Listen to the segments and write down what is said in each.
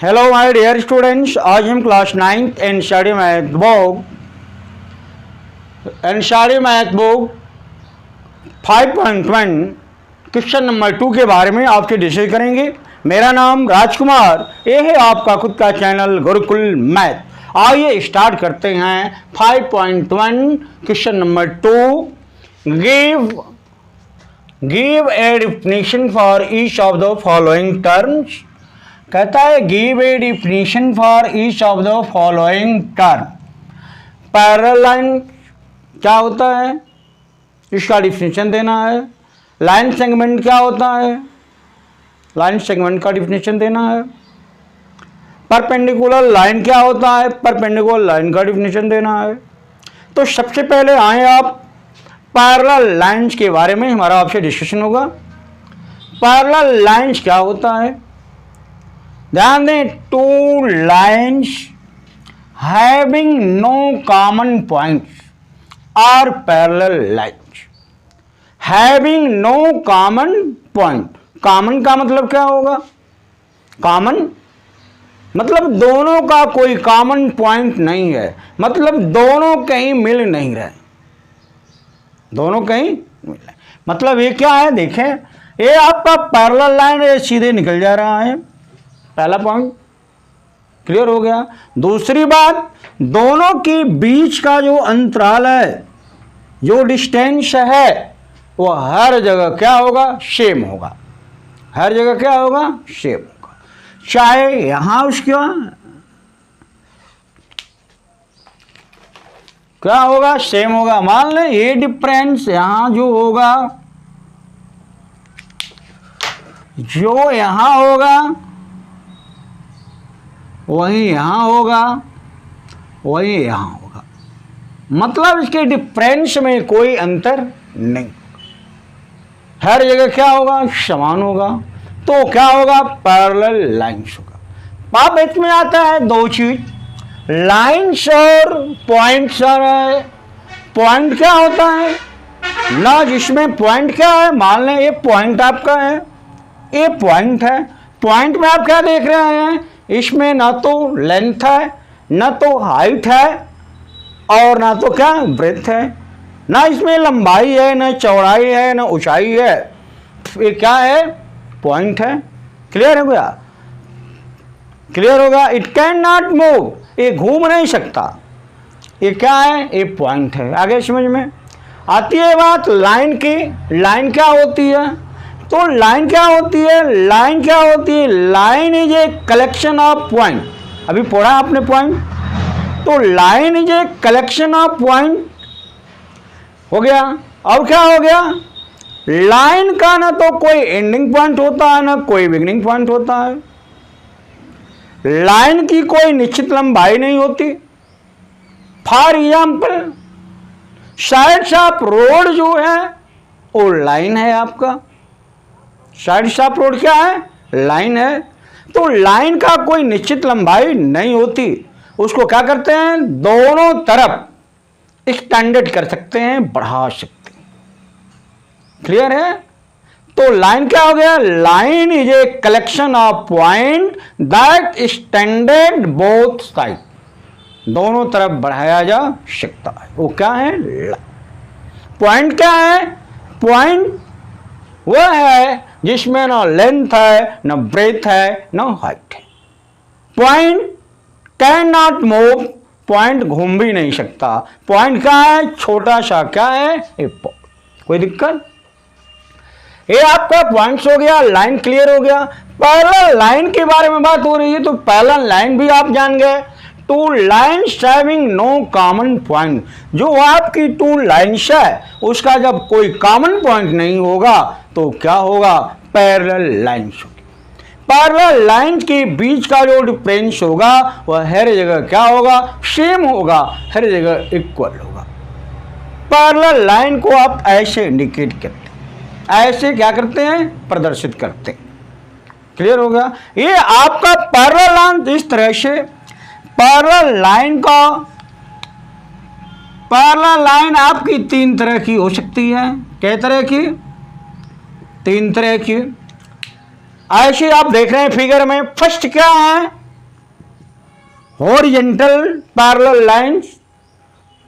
Hello my dear students, आज हम class 9th NCERT math book 5.1 question number 2 के बारे में आपसे डिस्कस करेंगे। मेरा नाम राजकुमार, ये है आपका खुद का चैनल गुरुकुल मैथ। आइए स्टार्ट करते हैं 5.1 question number 2। Give a definition for each of the following terms. कहता है give a definition for each of the following term. Parallel line क्या होता है, इसका डिफिनेशन देना है। लाइन सेगमेंट क्या होता है, लाइन सेगमेंट का डिफिनेशन देना है। परपेंडिकुलर लाइन क्या होता है, परपेंडिकुलर लाइन का डिफिनेशन देना है। तो सबसे पहले आए आप पैरेलल लाइंस के बारे में हमारा आपसे डिस्कशन होगा। पैरेलल लाइंस क्या होता है, ध्यान दें, two lines having no common points are parallel lines. Having no common point, common का मतलब क्या होगा, कॉमन मतलब दोनों का कोई कॉमन पॉइंट नहीं है, मतलब दोनों कहीं मिल नहीं रहे, दोनों कहीं मिल रहे। मतलब ये क्या है, देखें ये आपका पैरेलल लाइन है, सीधे निकल जा रहा है, पहला पॉइंट क्लियर हो गया। दूसरी बात, दोनों के बीच का जो अंतराल है, जो डिस्टेंस है, वो हर जगह क्या होगा, सेम होगा, हर जगह क्या होगा, सेम होगा। चाहे यहां उसका क्या होगा, सेम होगा। मान लें ये डिफरेंस यहां जो होगा, जो यहां होगा वही यहां होगा, वही यहां होगा, मतलब इसके डिफरेंस में कोई अंतर नहीं, हर जगह क्या होगा, समान होगा। तो क्या होगा, पैरेलल लाइंस होगा। अब इसमें आता है दो चीज, लाइंस और पॉइंट्स आ रहा है। पॉइंट क्या होता है ना, जिसमें पॉइंट क्या है, मान लें ये पॉइंट आपका है, ये पॉइंट है। पॉइंट में आप क्या देख रहे हैं, इसमें ना तो लेंथ है, ना तो हाइट है, और ना तो क्या ब्रेथ है, ना इसमें लंबाई है, ना चौड़ाई है, ना ऊंचाई है। ये क्या है, पॉइंट है। क्लियर हो गया, क्लियर होगा। इट कैन नॉट मूव, ये घूम नहीं सकता, ये क्या है, ये पॉइंट है। आगे समझ में आती है बात लाइन की। लाइन क्या होती है, तो लाइन क्या होती है, लाइन क्या होती है, line is a collection of point. अभी पढ़ा आपने पॉइंट, तो line is a collection of point हो गया। अब क्या हो गया, लाइन का ना तो कोई एंडिंग पॉइंट होता है, ना कोई बिगिनिंग पॉइंट होता है। लाइन की कोई निश्चित लंबाई नहीं होती। For example sides of road जो है वो लाइन है आपका, साइड्स ऑफ रोड क्या है, लाइन है। तो लाइन का कोई निश्चित लंबाई नहीं होती, उसको क्या करते हैं, दोनों तरफ एक्सटेंडेड कर सकते हैं, बढ़ा सकते हैं। क्लियर है। तो लाइन क्या हो गया, line is a collection of point that extended both side, दोनों तरफ बढ़ाया जा सकता है, वो क्या है, पॉइंट क्या है, पॉइंट वह है जिसमें ना लेंथ है, ना ब्रेथ है, ना हाइट है। Point can not move, point घूम भी नहीं सकता। पॉइंट क्या है, छोटा सा क्या है, कोई दिक्कत। ये आपका पॉइंट्स हो गया, लाइन क्लियर हो गया। पैरेलल लाइन के बारे में बात हो रही है, तो पैरेलल लाइन भी आप जान गए। Two lines having no common point, जो आपकी टू लाइन्स है उसका जब कोई कॉमन पॉइंट नहीं होगा तो क्या होगा, पैरेलल लाइन्स होगी। पैरेलल लाइन्स के बीच का जो डिफरेंस होगा वह हर जगह क्या होगा, सेम होगा, हर जगह इक्वल होगा। पैरेलल लाइन को आप ऐसे इंडिकेट करते हैं, ऐसे क्या करते हैं, प्रदर्शित करते हैं। क्लियर हो गया। ये आपका पैरेलल लाइन इस तरह से, पैरेलल लाइन का, पैरेलल लाइन आपकी तीन तरह की हो सकती है। कै तरह की, तीन तरह की। ऐसे आप देख रहे हैं फिगर में, फर्स्ट क्या है, horizontal parallel lines,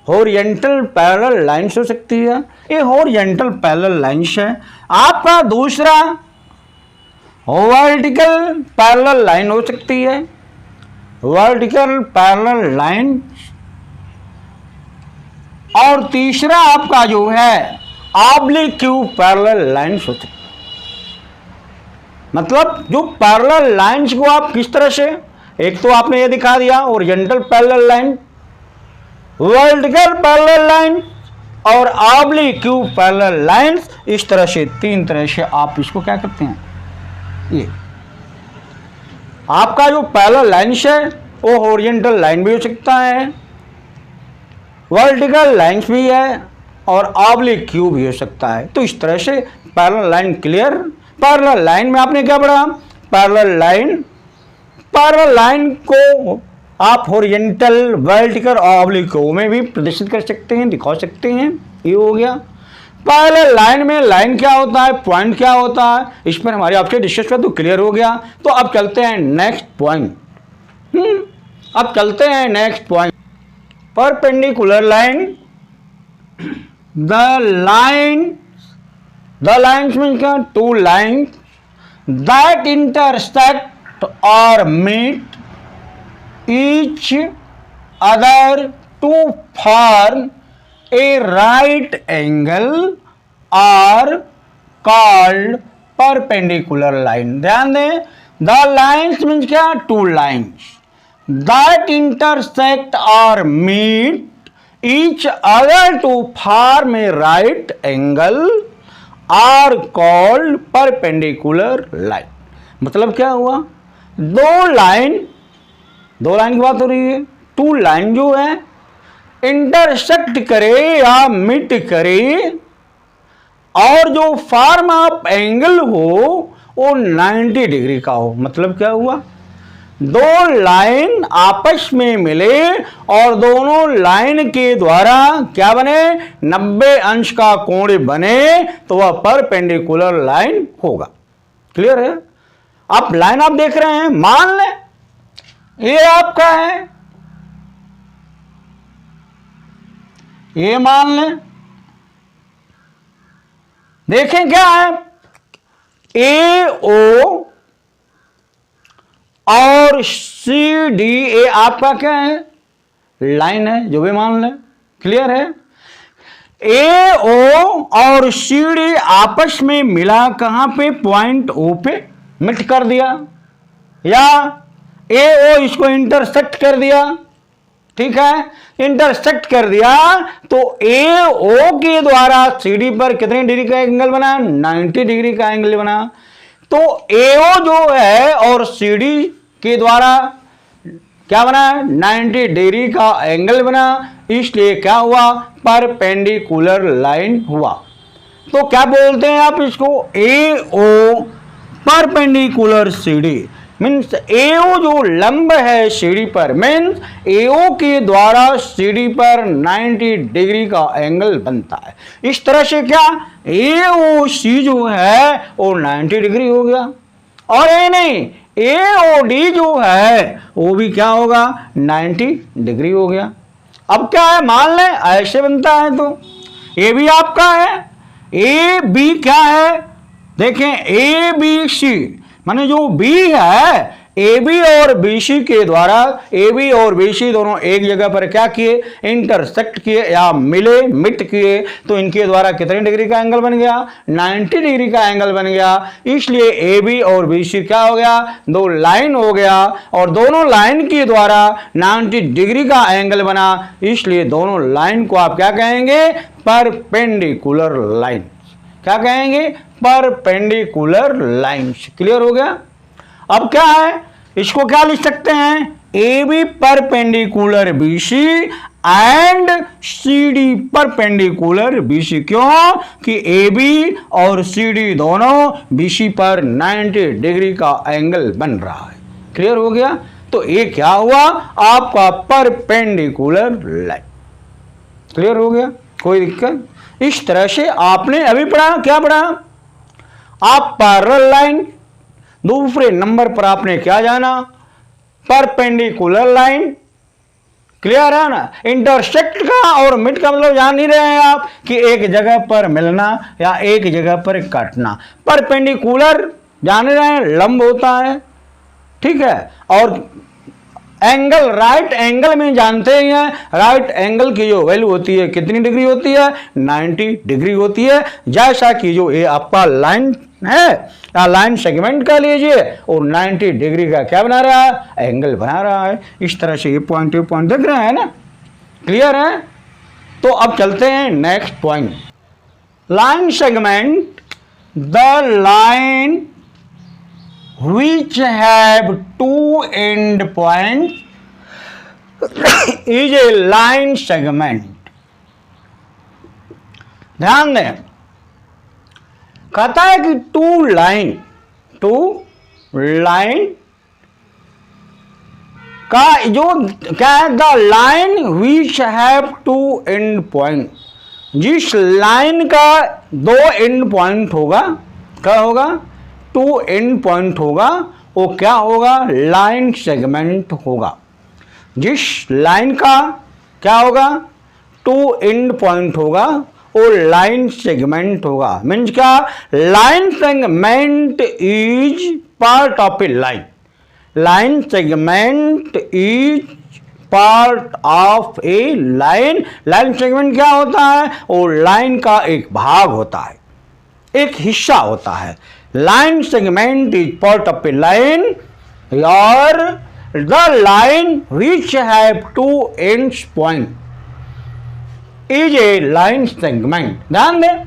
horizontal parallel lines हो सकती है, ये हॉरिजेंटल पैरेलल लाइंस है। आपका दूसरा वर्टिकल पैरेलल लाइन हो सकती है, वर्टिकल पैरेलल लाइन। और तीसरा आपका जो है ऑब्लिक्यू पैरेलल लाइंस हो सकती है। मतलब जो पैरेलल लाइंस को आप किस तरह से, एक तो आपने ये दिखा दिया horizontal parallel line, vertical parallel line और ऑब्लिक्यू पैरेलल लाइंस, इस तरह से तीन तरह से आप इसको क्या करते हैं। ये आपका जो पैरेलल लाइंस है वो हॉरिजॉन्टल लाइन भी हो सकता है, वर्टिकल लाइंस भी है और ऑब्लिक्यू भी हो सकता है। तो इस तरह से parallel line clear. Parallel line में आपने क्या पढ़ा, पैरेलल लाइन को आप हॉरिजॉन्टल, वर्टिकल और ऑब्लिक्यू में भी प्रदर्शित कर सकते हैं, दिखा सकते हैं। ये हो गया। पैरेलल लाइन में लाइन क्या होता है, पॉइंट क्या होता है, इस पर हमारे आपसे डिस्कस कर तो क्लियर हो गया। तो अब चलते हैं नेक्स्ट पॉइंट। अब चलते हैं next point. Perpendicular line, the lines means क्या, टू लाइन्स दैट इंटरसेक्ट और meet each other to form a right angle are called perpendicular line। ध्यान दें, the lines means क्या, two lines that intersect or meet each other to form a right angle are called perpendicular line। मतलब क्या हुआ, दो line की बात हो रही है, टू लाइन जो है इंटरसेक्ट करे या मिट करे और जो फॉर्म ऑफ एंगल हो वो 90 डिग्री का हो। मतलब क्या हुआ, दो लाइन आपस में मिले और दोनों लाइन के द्वारा क्या बने, 90 अंश का कोण बने, तो वह परपेंडिकुलर लाइन होगा। क्लियर है। आप लाइन आप देख रहे हैं, मान लें ये आपका है, ये मान लें, देखें क्या है, ए ओ और सी डी, ए आपका क्या है, लाइन है, जो भी मान लें। क्लियर है। ए ओ और सी डी आपस में मिला, कहां पे, पॉइंट ओ पे मिट कर दिया, या ए ओ इसको इंटरसेक्ट कर दिया। ठीक है, इंटरसेक्ट कर दिया तो ए ओ के द्वारा सी डी पर कितने डिग्री का एंगल बना, 90 डिग्री का एंगल बना। तो ए ओ जो है और सी डी के द्वारा क्या बना, 90 डिग्री का एंगल बना, इसलिए क्या हुआ, परपेंडिकुलर लाइन हुआ। तो क्या बोलते हैं आप इसको, ए ओ परपेंडिकुलर सी डी, मीन्स एओ जो लंब है सीढ़ी पर, मीन्स एओ के द्वारा सीढ़ी पर 90 डिग्री का एंगल बनता है। इस तरह से क्या, एओ सी जो है वो 90 डिग्री हो गया, और ये नहीं, एओ डी जो है वो भी क्या होगा, 90 डिग्री हो गया। अब क्या है, मान लें ऐसे बनता है, तो ये भी आपका है, ए बी क्या है, देखें ए बी सी, माने जो बी है, ए बी और बी सी के द्वारा, ए बी और बी सी दोनों एक जगह पर क्या किए, इंटरसेक्ट किए या मिले, मिट किए, तो इनके द्वारा कितने डिग्री का एंगल बन गया, 90 डिग्री का एंगल बन गया। इसलिए ए बी और बी सी क्या हो गया, दो लाइन हो गया, और दोनों लाइन के द्वारा 90 डिग्री का एंगल बना, इसलिए दोनों लाइन को आप क्या कहेंगे, परपेंडिकुलर लाइन। क्या कहेंगे, परपेंडिकुलर लाइन्स। क्लियर हो गया। अब क्या है, इसको क्या लिख सकते हैं, A B perpendicular B C and C D perpendicular B C. क्यों कि ए बी और सी डी दोनों बी सी पर 90 डिग्री का एंगल बन रहा है। क्लियर हो गया। तो ये क्या हुआ, आपका परपेंडिकुलर लाइन। क्लियर हो गया, कोई दिक्कत। इस तरह से आपने अभी पढ़ा, क्या पढ़ा, आप पैरेलल लाइन, दूसरे नंबर पर आपने क्या जाना, परपेंडिकुलर लाइन, क्लियर है ना। इंटरसेक्ट का और मिड का मतलब जान नहीं रहे हैं आप कि एक जगह पर मिलना या एक जगह पर कटना। परपेंडिकुलर जान रहे हैं लंब होता है, ठीक है। और एंगल, राइट एंगल में जानते ही हैं, राइट एंगल की जो वैल्यू होती है कितनी डिग्री होती है, 90 डिग्री होती है। जैसा कि जो ये आपका लाइन है या लाइन सेगमेंट का लीजिए और 90 डिग्री का क्या बना रहा है, एंगल बना रहा है। इस तरह से ये पॉइंट देख रहे हैं ना, क्लियर है। तो अब चलते हैं next point. Line segment, the line which have two end points is a line segment। ध्यान दें, कहता है कि टू लाइन का जो क्या है, the line which have two end point, जिस लाइन का दो एंड पॉइंट होगा, क्या होगा, टू एंड पॉइंट होगा, वो क्या होगा, लाइन सेगमेंट होगा। जिस लाइन का क्या होगा, टू एंड पॉइंट होगा, वो लाइन सेगमेंट होगा। मीन्स क्या, line segment is part of a line. Line segment is part of a line. Line segment क्या होता है, वो लाइन का एक भाग होता है, एक हिस्सा होता है। Line segment is part of a line और the line which have two ends point is a line segment. ध्यान दें,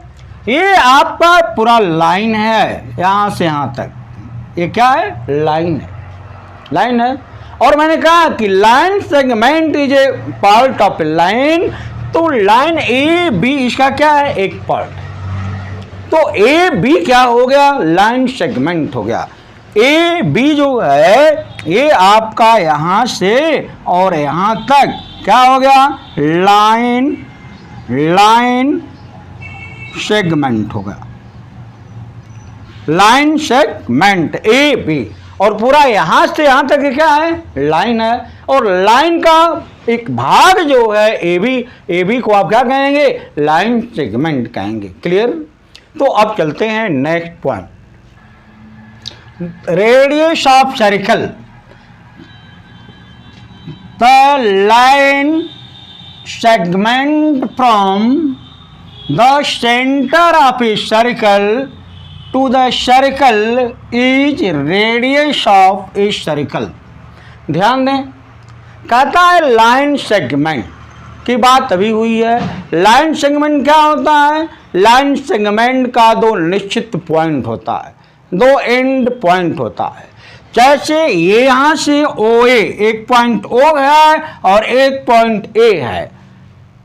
ये आपका पूरा लाइन है, यहां से यहां तक, ये क्या है, लाइन है, लाइन है। और मैंने कहा कि line segment is a part of a line, तो लाइन ए बी इसका क्या है, एक पार्ट। तो ए बी क्या हो गया, लाइन सेगमेंट हो गया। ए बी जो है ये आपका यहां से और यहां तक क्या हो गया, लाइन सेगमेंट हो गया, लाइन सेगमेंट ए बी। और पूरा यहां से यहां तक क्या है, लाइन है। और लाइन का एक भाग जो है ए बी को आप क्या कहेंगे, लाइन सेगमेंट कहेंगे। क्लियर। तो अब चलते हैं next point, radius of circle. The line segment from the centre of a circle to the circle is radius of a circle. ध्यान दें, कहता है लाइन सेगमेंट की बात अभी हुई है। लाइन सेगमेंट क्या होता है, लाइन सेगमेंट का दो निश्चित पॉइंट होता है, दो एंड पॉइंट होता है। जैसे ये यहां से ओ ए, एक पॉइंट ओ है और एक पॉइंट ए है,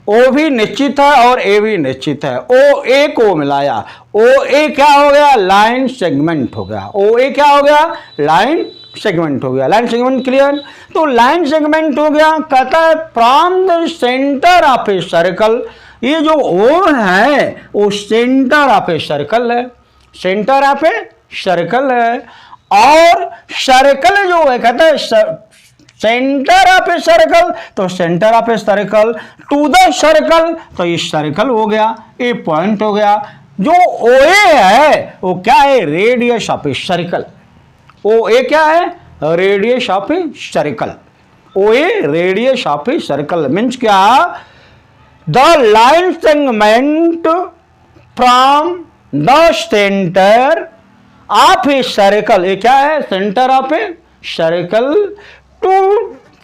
ओ भी निश्चित है और ए भी निश्चित है। ओ ए को मिलाया, ओ ए क्या हो गया, लाइन सेगमेंट हो गया। ओ ए क्या हो गया, लाइन सेगमेंट हो गया। Line segment clear. तो लाइन सेगमेंट हो गया, कहता है from the centre of a circle. ये जो ओ है वो सेंटर ऑफ ए सर्कल है, सेंटर ऑफ ए सर्कल है। और सर्कल जो है, कहता है सेंटर ऑफ ए सर्कल, तो centre of a circle to the circle, तो ये सर्कल हो गया, ये पॉइंट हो गया। जो ओ ए है वो क्या है, radius of a circle. O A क्या है, radius of a circle. O A radius of a circle means क्या, the line segment from the centre of a circle, ये क्या है, centre of a circle to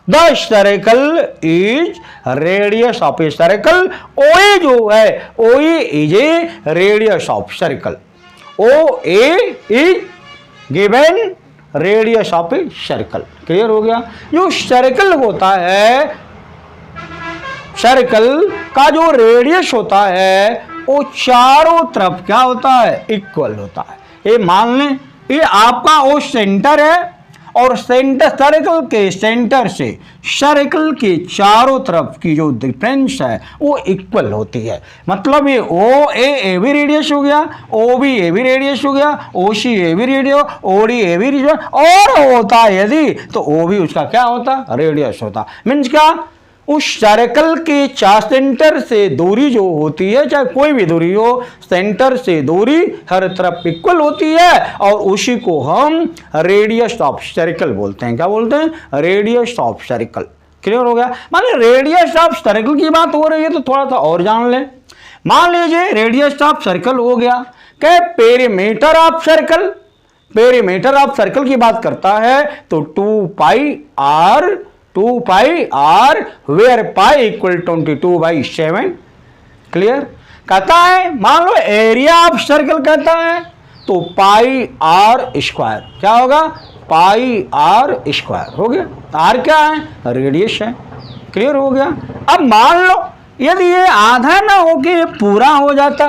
the circle is radius of a circle. O A जो है, O A is a radius of circle. O A is given radius of a circle. Clear हो गया। जो circle होता है, circle का जो radius होता है वो चारों तरफ क्या होता है, इक्वल होता है। ये मान लें ये आपका वो सेंटर है और सेंटर, सर्कल के सेंटर से सर्कल के चारों तरफ की जो डिफरेंस है वो इक्वल होती है। मतलब ये ओ ए भी रेडियस हो गया, ओ बी ए भी रेडियस हो गया, ओ सी ए भी रेडियस, ओ डी ए भी रेडियस, और होता है यदि तो ओ भी उसका क्या होता, रेडियस होता। मीन्स क्या, उस सर्कल के सेंटर से दूरी जो होती है, चाहे कोई भी दूरी हो, सेंटर से दूरी हर तरफ इक्वल होती है और उसी को हम रेडियस ऑफ सर्कल बोलते हैं। क्या बोलते हैं? Radius of circle. क्लियर हो गया? मान लीजिए रेडियस ऑफ सर्कल की बात हो रही है तो थोड़ा सा और जान लें। मान लीजिए रेडियस ऑफ सर्कल हो गया, क्या perimeter of circle, perimeter of circle की बात करता है तो 2 pi r where pi equal 22/7। Clear? कहता है मान लो एरिया ऑफ सर्कल कहता है तो पाई आर स्क्वायर। क्या होगा? पाई आर स्क्वायर हो गया। आर क्या है? रेडियस है। क्लियर हो गया? अब मान लो यदि ये आधा ना होके पूरा हो जाता,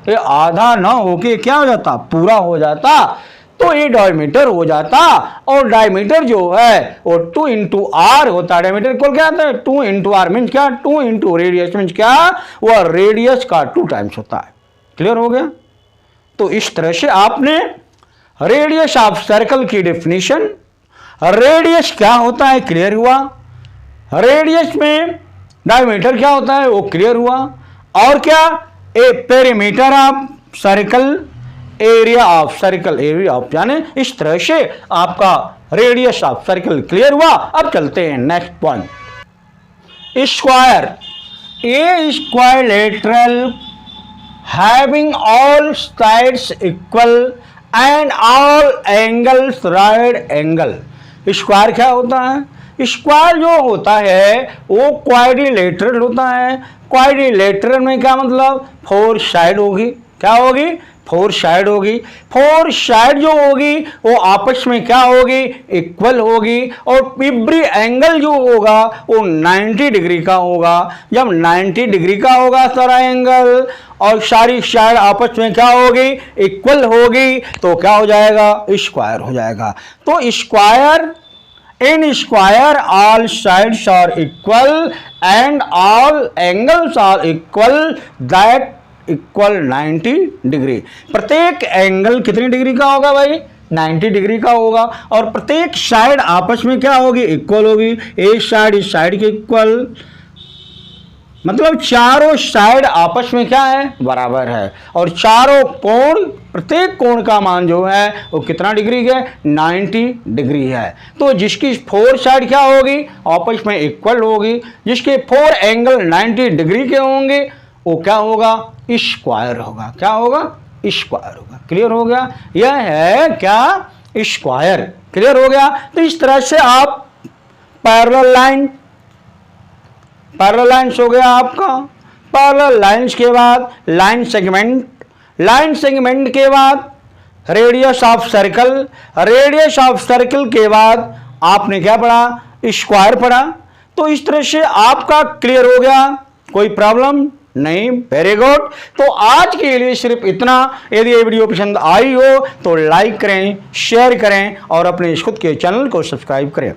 ये आधा ना होके क्या हो जाता? पूरा हो जाता, तो ये डायमीटर हो जाता और डायमीटर जो है वो 2 इंटू आर होता है। डायमीटर इक्वल क्या आता है? 2 इंटू आर मीन्स क्या? 2 इंटू रेडियस मीन्स क्या? वह रेडियस का 2 टाइम्स होता है। क्लियर हो गया? तो इस तरह से आपने रेडियस ऑफ सर्कल की डेफिनेशन, रेडियस क्या होता है क्लियर हुआ, रेडियस में डायमीटर क्या होता है वो क्लियर हुआ, और क्या? A perimeter of circle, area of circle, area of, यानी इस तरह से आपका रेडियस ऑफ सर्कल क्लियर हुआ। अब चलते हैं next point. Square, a quadrilateral having all sides equal and all angles right angle. Square क्या होता है? स्क्वायर जो होता है वो क्वाड्रिलेटरल होता है। क्वाड्रिलेटरल में क्या मतलब? 4 साइड होगी। क्या होगी? 4 साइड होगी। 4 साइड जो होगी वो आपस में क्या होगी? इक्वल होगी। और एवरी एंगल जो होगा वो 90 डिग्री का होगा। जब 90 डिग्री का होगा सारा एंगल और सारी साइड आपस में क्या होगी? इक्वल होगी, तो क्या हो जाएगा? स्क्वायर हो जाएगा। तो square, in square all sides are equal and all angles are equal that equal 90 degree. प्रत्येक एंगल कितनी डिग्री का होगा भाई? 90 डिग्री का होगा। और प्रत्येक साइड आपस में क्या होगी? इक्वल होगी। एक साइड इस साइड के इक्वल, मतलब चारों साइड आपस में क्या है? बराबर है। और चारों कोण, प्रत्येक कोण का मान जो है वो कितना डिग्री है? 90 डिग्री है। तो जिसकी 4 साइड क्या होगी? आपस में इक्वल होगी। जिसके 4 एंगल 90 डिग्री के होंगे वो क्या होगा? स्क्वायर होगा। क्या होगा? स्क्वायर होगा। क्लियर हो गया? यह है क्या? स्क्वायर। क्लियर हो गया? तो इस तरह से आप पैरेलल लाइन, पैरेलल लाइन्स हो गया आपका। पैरेलल लाइन्स के बाद लाइन सेगमेंट, लाइन सेगमेंट के बाद radius of circle, radius of circle के बाद आपने क्या पढ़ा? स्क्वायर पढ़ा। तो इस तरह से आपका क्लियर हो गया, कोई प्रॉब्लम नहीं। Very good. तो आज के लिए सिर्फ इतना। यदि ये वीडियो पसंद आई हो तो लाइक करें, शेयर करें और अपने खुद के चैनल को सब्सक्राइब करें।